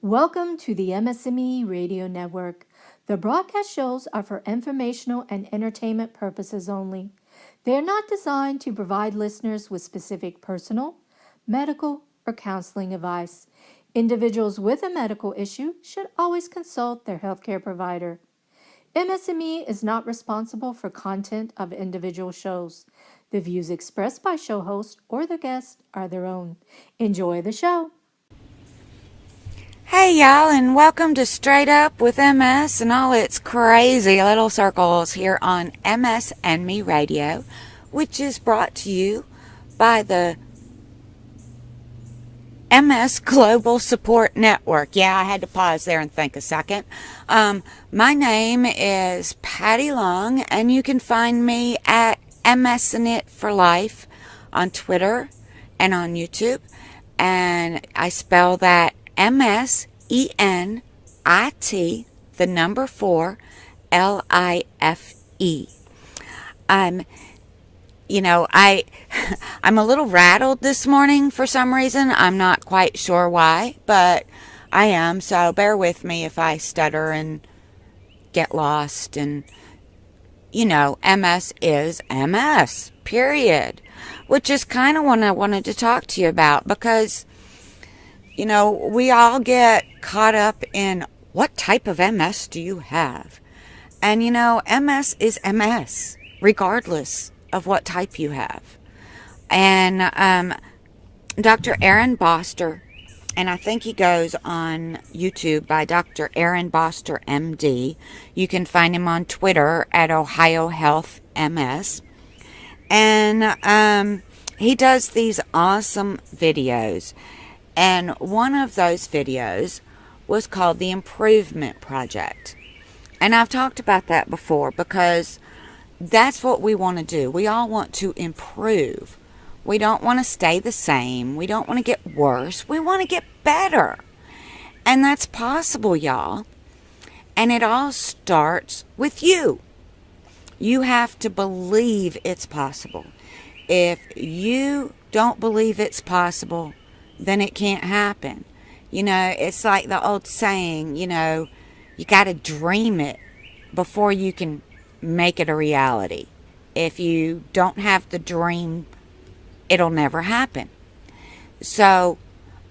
Welcome to the MS&Me Radio Network. The broadcast shows are for informational and entertainment purposes only. They are not designed to provide listeners with specific personal, medical, or counseling advice. Individuals with a medical issue should always consult their healthcare provider. MS&Me is not responsible for content of individual shows. The views expressed by show hosts or their guests are their own. Enjoy the show. Hey y'all, and welcome to Straight Up with MS and all its crazy little circles here on MS&Me Radio, which is brought to you by the MS Global Support Network. Yeah, I had to pause there and think a second. My name is Patty Long, and you can find me at MS&It for Life on Twitter and on YouTube, and I spell that MENIT, the number 4, LIFE. I'm a little rattled this morning for some reason. I'm not quite sure why, but I am, so bear with me if I stutter and get lost. And, MS is MS, period, which is kind of what I wanted to talk to you about because we all get caught up in what type of MS do you have? And MS is MS, regardless of what type you have. And Dr. Aaron Boster, and I think he goes on YouTube by Dr. Aaron Boster, MD. You can find him on Twitter at Ohio Health MS. And he does these awesome videos. And one of those videos was called The Improvement Project. And I've talked about that before because that's what we want to do. We all want to improve. We don't want to stay the same. We don't want to get worse. We want to get better. And that's possible, y'all. And it all starts with you. You have to believe it's possible. If you don't believe it's possible, then it can't happen. It's like the old saying, you got to dream it before you can make it a reality. If you don't have the dream, it'll never happen. So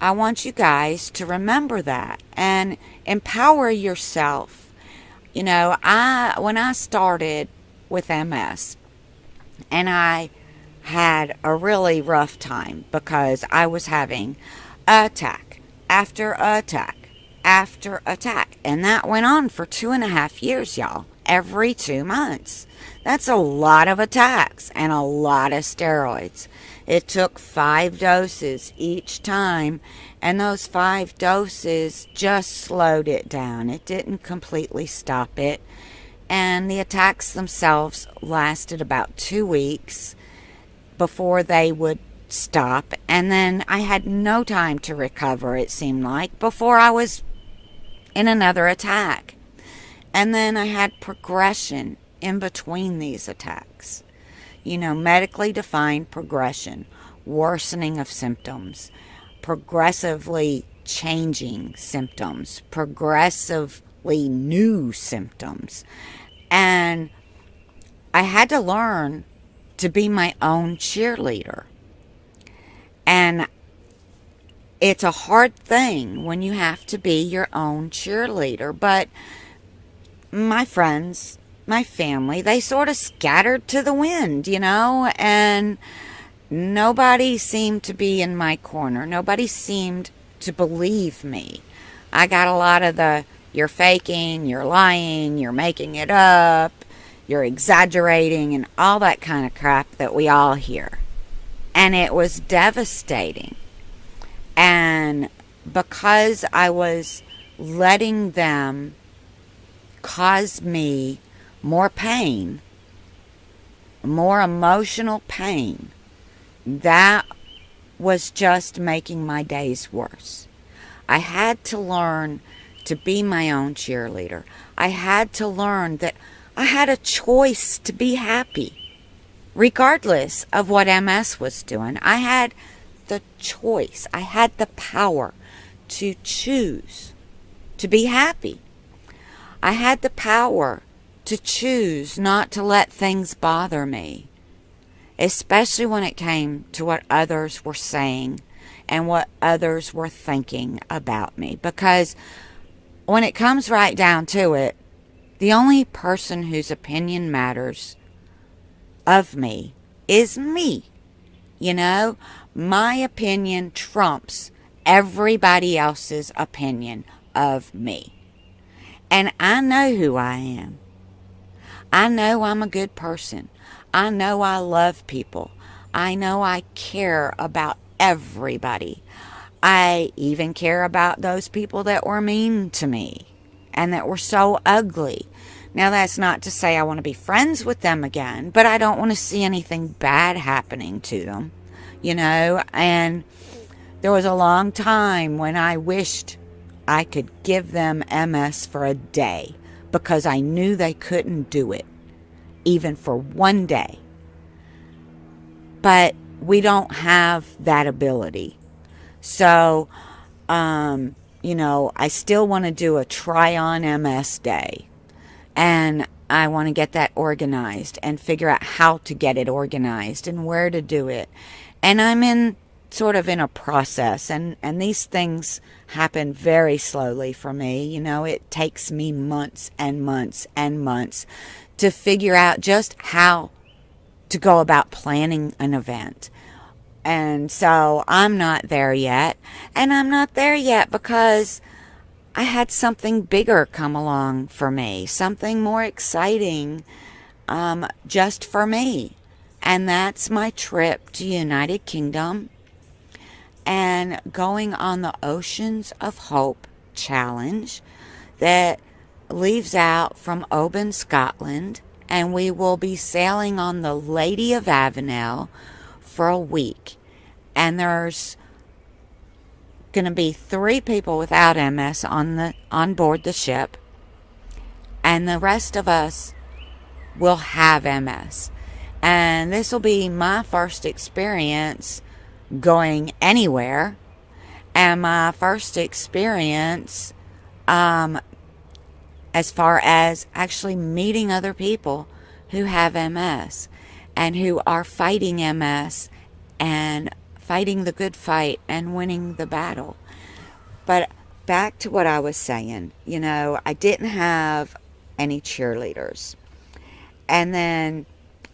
I want you guys to remember that and empower yourself. When I started with MS, and I had a really rough time because I was having attack after attack after attack. And that went on for 2.5 years, y'all. Every 2 months. That's a lot of attacks and a lot of steroids. It took 5 doses each time, and those 5 doses just slowed it down. It didn't completely stop it. And the attacks themselves lasted about 2 weeks before they would stop, and then I had no time to recover, it seemed like, before I was in another attack. And then I had progression in between these attacks. Medically defined progression, worsening of symptoms, progressively changing symptoms, progressively new symptoms. And I had to learn to be my own cheerleader. And it's a hard thing when you have to be your own cheerleader. But my friends, my family, they sort of scattered to the wind, and nobody seemed to be in my corner. Nobody seemed to believe me. I got a lot of the, you're faking, you're lying, you're making it up, you're exaggerating, and all that kind of crap that we all hear. And it was devastating. And because I was letting them cause me more pain, more emotional pain, that was just making my days worse. I had to learn to be my own cheerleader. I had to learn that I had a choice to be happy, regardless of what MS was doing. I had the choice. I had the power to choose to be happy. I had the power to choose not to let things bother me, especially when it came to what others were saying and what others were thinking about me. Because when it comes right down to it, the only person whose opinion matters of me is me. You know, my opinion trumps everybody else's opinion of me. And I know who I am. I know I'm a good person. I know I love people. I know I care about everybody. I even care about those people that were mean to me and that were so ugly. Now, that's not to say I want to be friends with them again, but I don't want to see anything bad happening to them, you know. And there was a long time when I wished I could give them MS for a day because I knew they couldn't do it, even for one day. But we don't have that ability. So, you know, I still want to do a try on MS day. And I want to get that organized and figure out how to get it organized and where to do it. And I'm in a process, and these things happen very slowly for me. You know, it takes me months and months and months to figure out just how to go about planning an event. And so I'm not there yet. And I'm not there yet because I had something bigger come along for me, something more exciting, just for me. And that's my trip to United Kingdom and going on the Oceans of Hope challenge that leaves out from Oban, Scotland. And we will be sailing on the Lady of Avenel for a week. And there's going to be 3 people without MS on board the ship, and the rest of us will have MS. And this will be my first experience going anywhere, and my first experience as far as actually meeting other people who have MS and who are fighting MS and fighting the good fight and winning the battle. But back to what I was saying, you know, I didn't have any cheerleaders. And then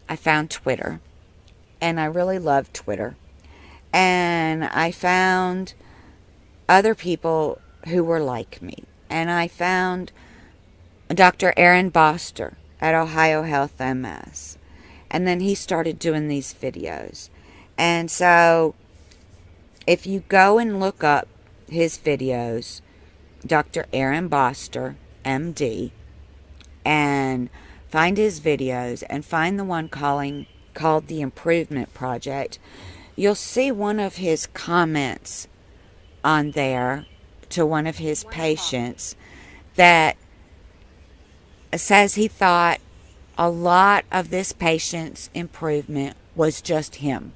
I found Twitter, and I really loved Twitter. And I found other people who were like me. And I found Dr. Aaron Boster at Ohio Health MS. And then he started doing these videos. And so if you go and look up his videos, Dr. Aaron Boster, MD, and find his videos and find the one called The Improvement Project, you'll see one of his comments on there to one of his patients that says he thought a lot of this patient's improvement was just him.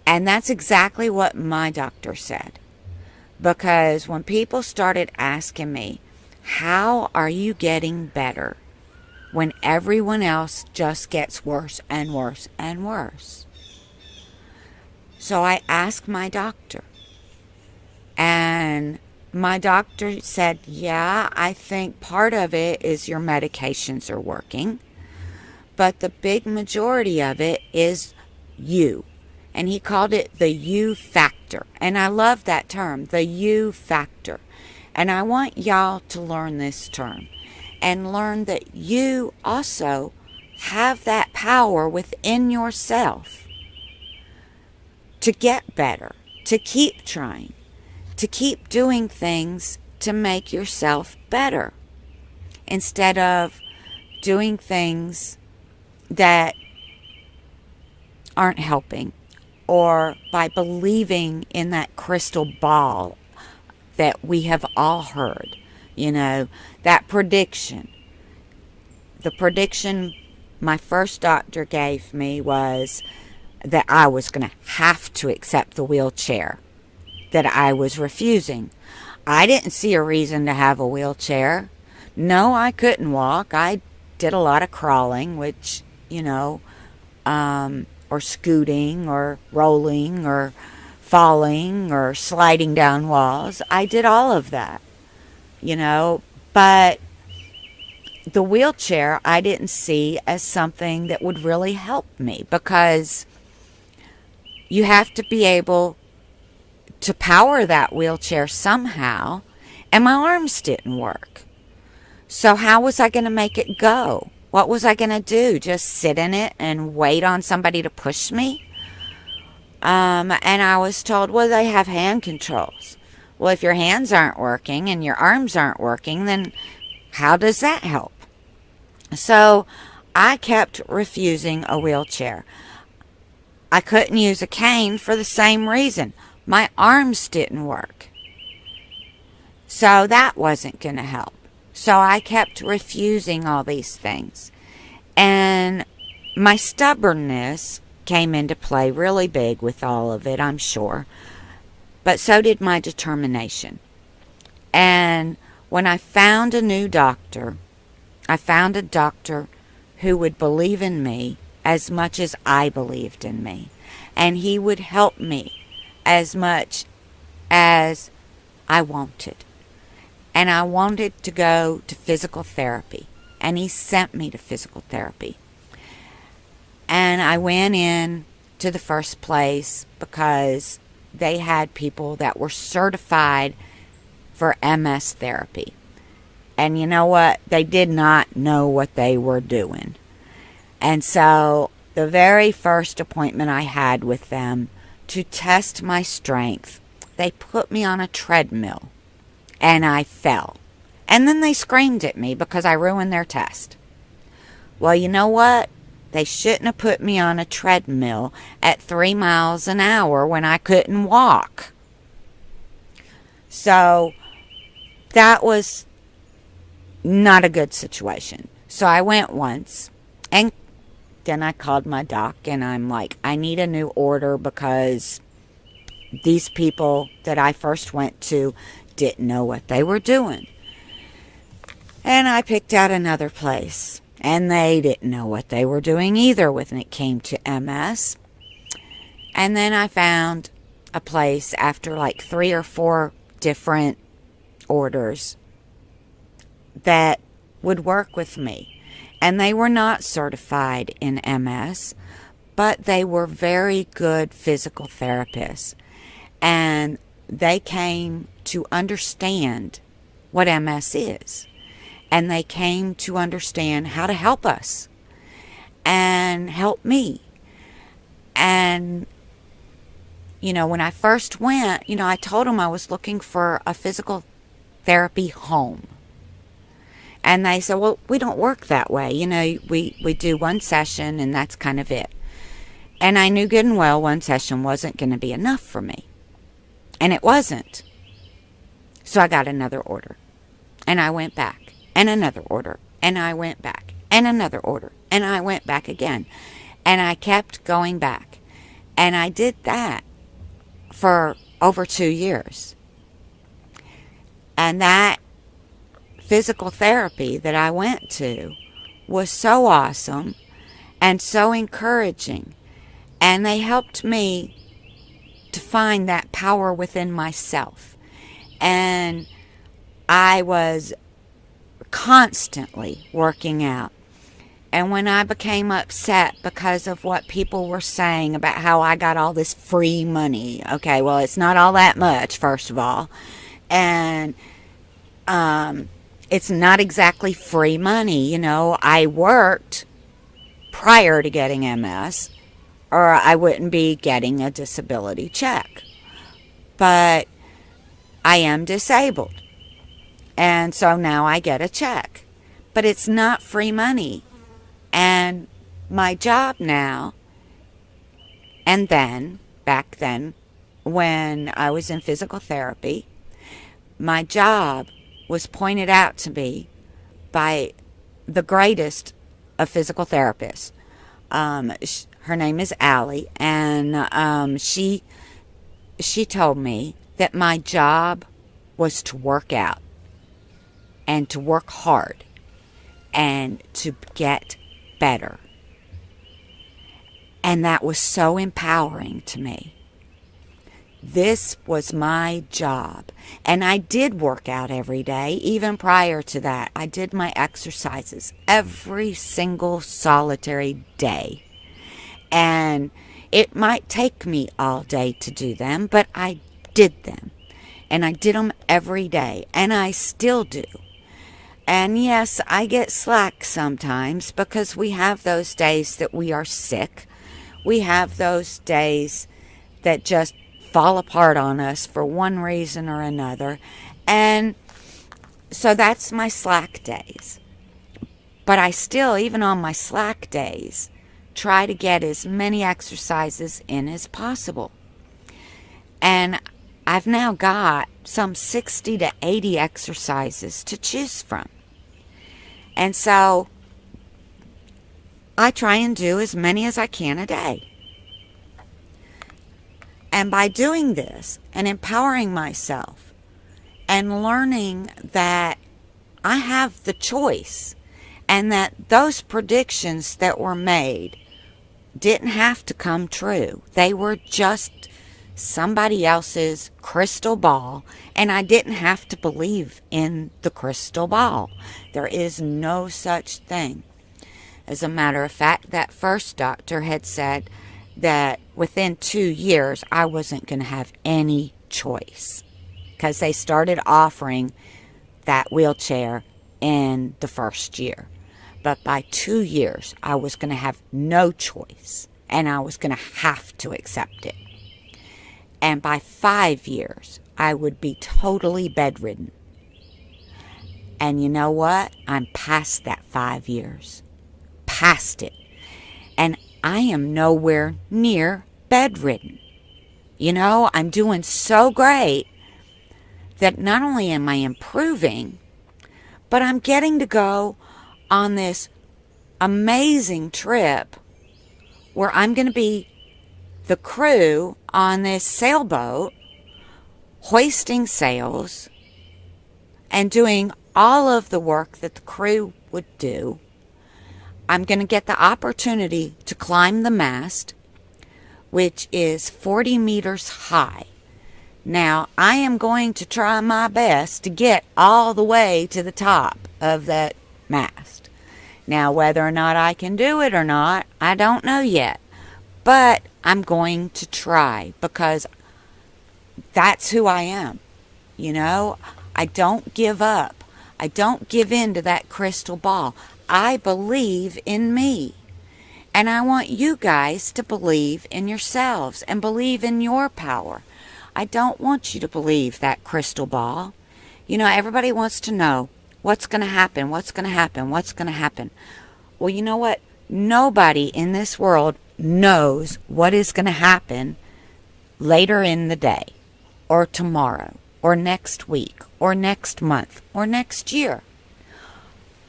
And that's exactly what my doctor said. Because when people started asking me, how are you getting better when everyone else just gets worse and worse and worse? So I asked my doctor. And my doctor said, yeah, I think part of it is your medications are working. But the big majority of it is you. And he called it the you factor. And I love that term, the you factor. And I want y'all to learn this term and learn that you also have that power within yourself to get better, to keep trying, to keep doing things to make yourself better instead of doing things that aren't helping, or by believing in that crystal ball that we have all heard, you know, that prediction. The prediction my first doctor gave me was that I was going to have to accept the wheelchair, that I was refusing. I didn't see a reason to have a wheelchair. No, I couldn't walk. I did a lot of crawling, which, or scooting or rolling or falling or sliding down walls. I did all of that, but the wheelchair I didn't see as something that would really help me, because you have to be able to power that wheelchair somehow, and my arms didn't work. So how was I going to make it go? What was I going to do? Just sit in it and wait on somebody to push me? And I was told, well, they have hand controls. Well, if your hands aren't working and your arms aren't working, then how does that help? So I kept refusing a wheelchair. I couldn't use a cane for the same reason. My arms didn't work. So that wasn't going to help. So I kept refusing all these things. And my stubbornness came into play really big with all of it, I'm sure. But so did my determination. And when I found a new doctor, I found a doctor who would believe in me as much as I believed in me. And he would help me as much as I wanted. And I wanted to go to physical therapy. And he sent me to physical therapy. And I went in to the first place because they had people that were certified for MS therapy. And you know what? They did not know what they were doing. And so the very first appointment I had with them to test my strength, they put me on a treadmill and I fell. And then they screamed at me because I ruined their test. Well, you know what? They shouldn't have put me on a treadmill at 3 miles an hour when I couldn't walk. So that was not a good situation. So I went once, and then I called my doc and I'm like, I need a new order because these people that I first went to didn't know what they were doing. And I picked out another place, and they didn't know what they were doing either when it came to MS. And then I found a place after like 3 or 4 different orders that would work with me. And they were not certified in MS, but they were very good physical therapists. And they came to understand what MS is. And they came to understand how to help us and help me. And, when I first went, I told them I was looking for a physical therapy home. And they said, well, we don't work that way. We do one session and that's kind of it. And I knew good and well one session wasn't going to be enough for me. And it wasn't. So I got another order. And I went back. And another order. And I went back. And another order. And I went back again. And I kept going back. And I did that for over 2 years. And that physical therapy that I went to was so awesome and so encouraging. And they helped me to find that power within myself. And I was constantly working out. And when I became upset because of what people were saying about how I got all this free money, okay, well, it's not all that much, first of all. And it's not exactly free money. I worked prior to getting MS, or I wouldn't be getting a disability check. But I am disabled. And so now I get a check. But it's not free money. And my job now, and then, back then, when I was in physical therapy, my job was pointed out to me by the greatest of physical therapists. Her name is Allie, and she told me that my job was to work out and to work hard and to get better. And that was so empowering to me. This was my job. And I did work out every day. Even prior to that, I did my exercises every single solitary day. And it might take me all day to do them, but I did them. And I did them every day. And I still do. And yes, I get slack sometimes because we have those days that we are sick. We have those days that just fall apart on us for one reason or another. And so that's my slack days. But I still, even on my slack days, try to get as many exercises in as possible. And I've now got some 60 to 80 exercises to choose from. And so I try and do as many as I can a day. And by doing this and empowering myself and learning that I have the choice and that those predictions that were made didn't have to come true. They were just somebody else's crystal ball, and I didn't have to believe in the crystal ball. There is no such thing. As a matter of fact, that first doctor had said that within 2 years I wasn't going to have any choice because they started offering that wheelchair in the first year. But by 2 years, I was going to have no choice and I was going to have to accept it. And by 5 years, I would be totally bedridden. And you know what? I'm past that 5 years. Past it. And I am nowhere near bedridden. You know, I'm doing so great that not only am I improving, but I'm getting to go on this amazing trip where I'm going to be the crew on this sailboat, hoisting sails and doing all of the work that the crew would do. I'm going to get the opportunity to climb the mast, which is 40 meters high. Now, I am going to try my best to get all the way to the top of that mast. Now, whether or not I can do it or not, I don't know yet. But I'm going to try because that's who I am. You know, I don't give up. I don't give in to that crystal ball. I believe in me. And I want you guys to believe in yourselves and believe in your power. I don't want you to believe that crystal ball. You know, everybody wants to know what's going to happen, what's going to happen, what's going to happen. Well, you know what? Nobody in this world knows what is going to happen later in the day or tomorrow or next week or next month or next year.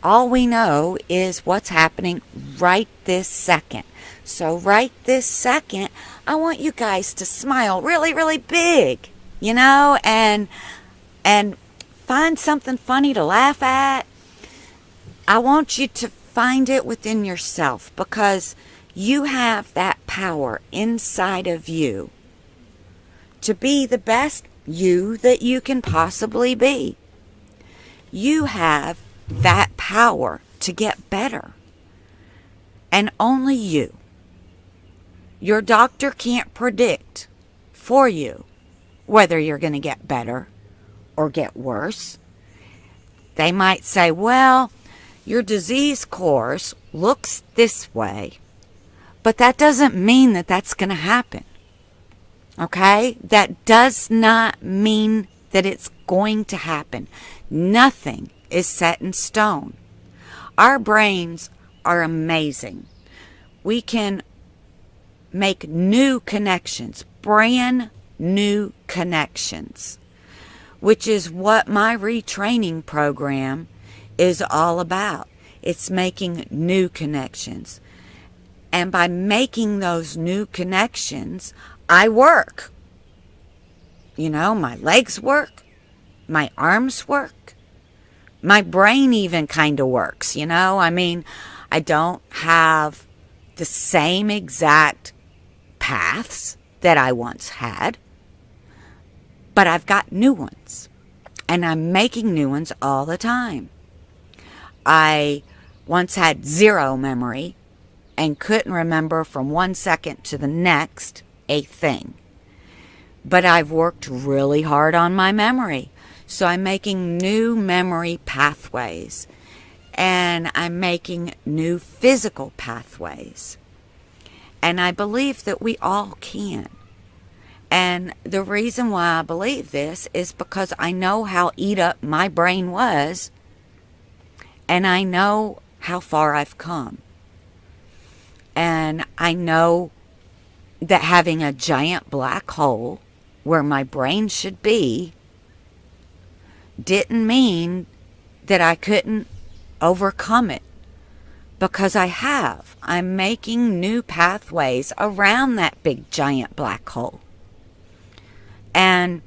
All we know is what's happening right this second. So right this second, I want you guys to smile really, really big, you know, and find something funny to laugh at. I want you to find it within yourself because you have that power inside of you to be the best you that you can possibly be. You have that power to get better. And only you. Your doctor can't predict for you whether you're going to get better or get worse. They might say, well, your disease course looks this way, but that doesn't mean that that's going to happen. Okay? That does not mean that it's going to happen. Nothing is set in stone. Our brains are amazing. We can make new connections, brand new connections, which is what my retraining program is all about. It's making new connections. And by making those new connections, I work. You know, my legs work, my arms work. My brain even kind of works, you know? I mean, I don't have the same exact paths that I once had, but I've got new ones. And I'm making new ones all the time. I once had zero memory and couldn't remember from 1 second to the next a thing. But I've worked really hard on my memory. So I'm making new memory pathways. And I'm making new physical pathways. And I believe that we all can. And the reason why I believe this is because I know how eat up my brain was. And I know how far I've come. And I know that having a giant black hole where my brain should be didn't mean that I couldn't overcome it. Because I have. I'm making new pathways around that big giant black hole. And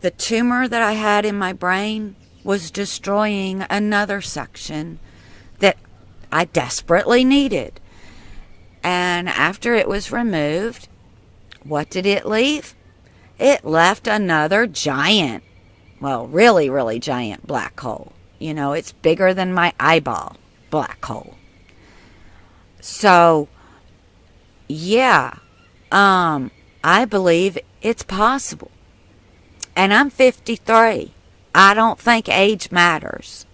the tumor that I had in my brain was destroying another section that I desperately needed. And after it was removed, what did it leave? It left another giant, well, really, really giant black hole. You know, it's bigger than my eyeball black hole. So, yeah, I believe it's possible. And I'm 53. I don't think age matters.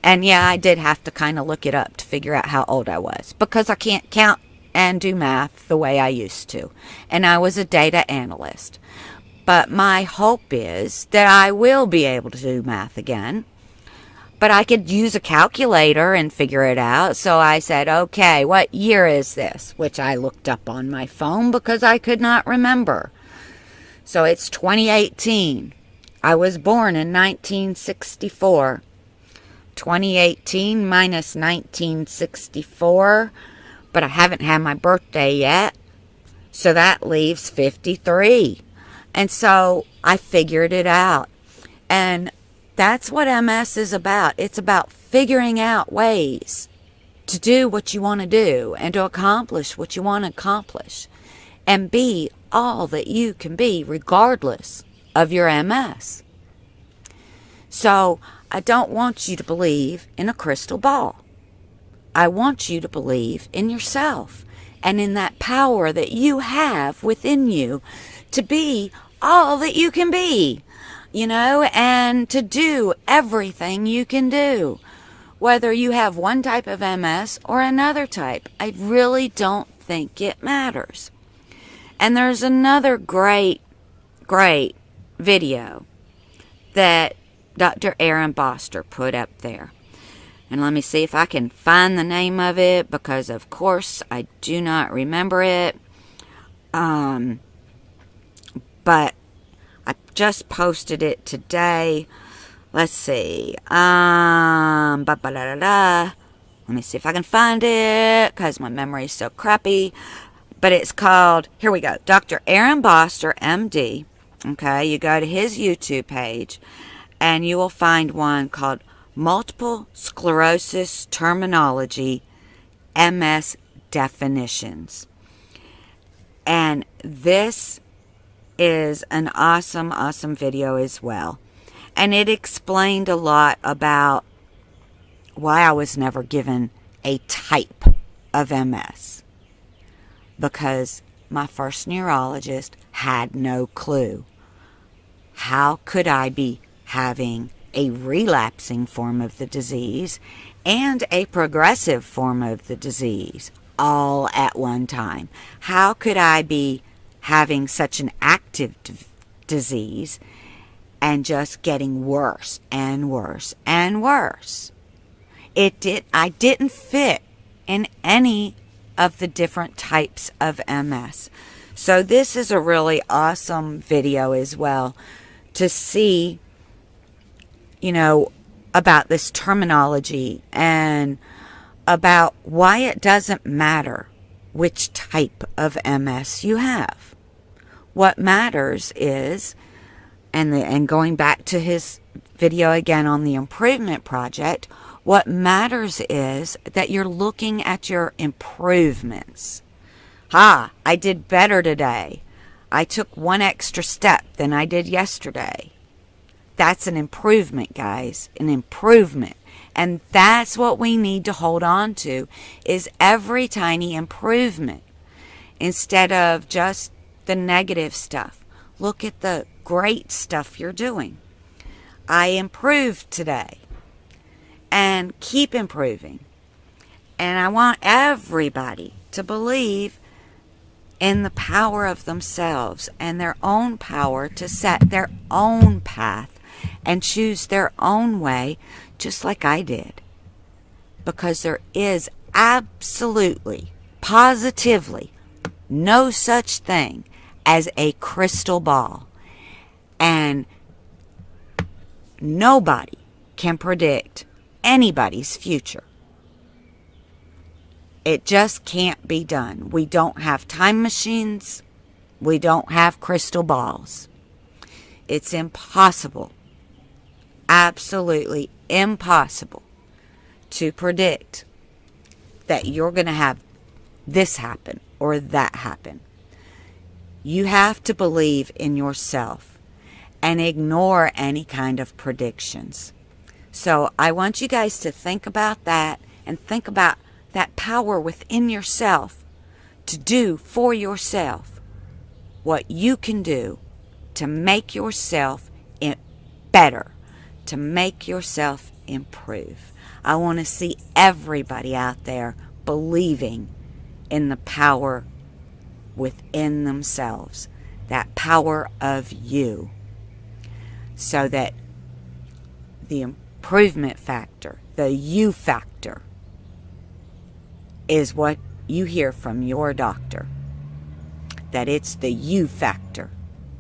And yeah, I did have to kind of look it up to figure out how old I was. Because I can't count and do math the way I used to. And I was a data analyst. But my hope is that I will be able to do math again. But I could use a calculator and figure it out. So I said, okay, what year is this? Which I looked up on my phone because I could not remember. So it's 2018. I was born in 1964. 2018 minus 1964. But I haven't had my birthday yet. So that leaves 53. And so I figured it out. And that's what MS is about. It's about figuring out ways to do what you want to do and to accomplish what you want to accomplish and be all that you can be regardless of your MS. So I don't want you to believe in a crystal ball. I want you to believe in yourself and in that power that you have within you to be all that you can be. You know, and to do everything you can do. Whether you have one type of MS or another type, I really don't think it matters. And there's another great video that Dr. Aaron Boster put up there. And let me see if I can find the name of it, because of course I do not remember it. But I just posted it today. Let's see. Let me see if I can find it, because my memory is so crappy. But it's called, here we go, Dr. Aaron Boster, MD. Okay, you go to his YouTube page, and you will find one called Multiple Sclerosis Terminology, MS Definitions. And this is an awesome video as well. And it explained a lot about why I was never given a type of MS. Because my first neurologist had no clue. How could I be having a relapsing form of the disease and a progressive form of the disease all at one time? How could I be having such an active disease and just getting worse and worse and worse? I didn't fit in any of the different types of MS. So this is a really awesome video as well to see, you know, about this terminology and about why it doesn't matter which type of MS you have. What matters is and going back to his video again on the improvement project, what matters is that you're looking at your improvements. I did better today. I took one extra step than I did yesterday. That's an improvement, guys, an improvement. And that's what we need to hold on to, is every tiny improvement instead of just the negative stuff. Look at the great stuff you're doing. I improved today, and keep improving. And I want everybody to believe in the power of themselves and their own power to set their own path and choose their own way, just like I did. Because there is absolutely, positively, no such thing as a crystal ball. And nobody can predict anybody's future. It just can't be done. We don't have time machines. We don't have crystal balls. It's impossible, absolutely impossible, to predict that you're going to have this happen or that happen. You have to believe in yourself and ignore any kind of predictions. So I want you guys to think about that and think about that power within yourself to do for yourself what you can do to make yourself better, to make yourself improve. I want to see everybody out there believing in the power within themselves, that power of you, so that the improvement factor, the you factor, is what you hear from your doctor. That it's the you factor.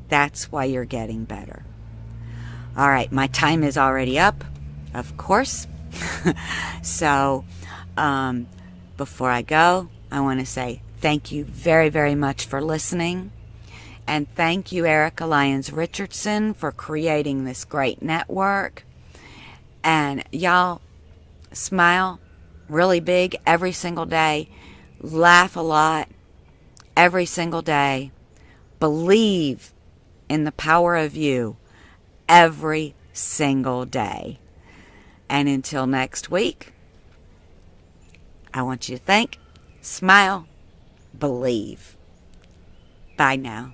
That's why you're getting better. All right, my time is already up, of course. So, before I go, I want to say thank you very, very much for listening. And thank you, Erica Lyons Richardson, for creating this great network. And y'all, smile really big every single day. Laugh a lot every single day. Believe in the power of you every single day. And until next week, I want you to think, smile, believe. Bye now.